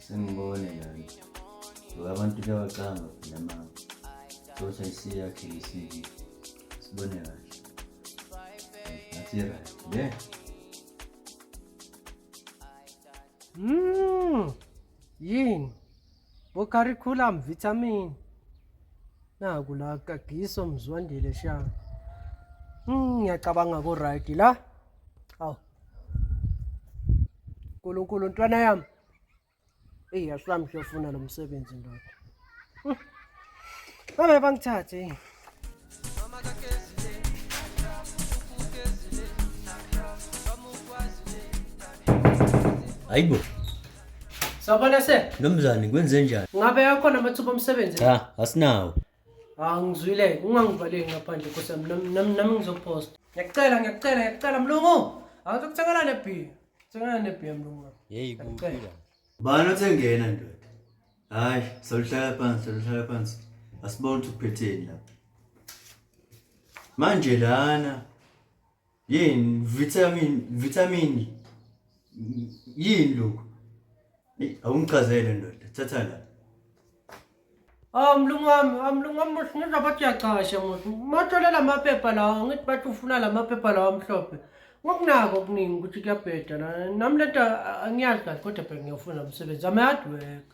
Sengibone yani. Abantu bayacanga phela mama. Sothi ayisiya khilisiki. Sibone kahle. Nathi right. Yeah. Yini? Bo-curriculum vitamin. Naku la kagiso mzwandile sha. Ngiyacabanga ko right la. Aw. Nkulunkulu ntwana yami. Asami ngiyofuna lo msebenzi ndoda. Babe bangithathe. Hayibo. Sawubona se. Nomzane kwenze njani? Ngabe yakhona amathuba omsebenzi? Cha, asinawo. Ngizwile, ungangivaleli ngaphandle Nkosi nami ngizoposta. Ngiyacela mlungu. Angizokuthengela nebhi. Thengela nebhi mlungu. Hey kuphila. Bani othengena ndoda? Hayi, soluhlala phansi. Asibone ukuthi uphetheni lapha. Manje lana yini vitamin yini lokho? Awungichazele ndoda, thatha la. Mlungu wami ngizabathi uyachasha muthi. Matholela amaphepha lawo, ngithi bathi ufuna lamaphepha lawo amhlophe. Ngokunako okuningi ukuthi kuyabheda la. Nami lento angiyazi kahle kodwa phela ngiyofuna umsebenzi. Hard work.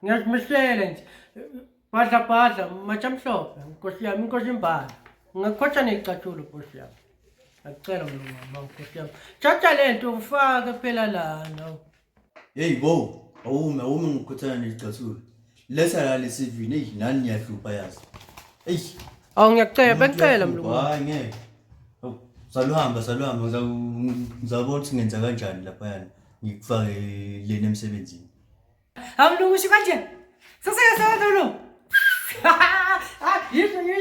Ngiyazimisele nje. Badla matsha amhlophe. Nkosi yami, inkosi imbala. Ngakhotsha necathulo Nkosi yami. Ngicela mlungu wami, Nkosi yami. Thatha lento ufake phela lana. Hey bo, awume ngikhuthana nezicathulo. Letha la lesivini nani niyahlupa yazi. Ngiyacela, bengicela mlungu. Hayi ngeke. Saluhamba ngizabona ukuthi ngenza kanjani lapha yana. Ngikufake lena emsebenzini. Mlungu usho kanje. Saseke lo. Yini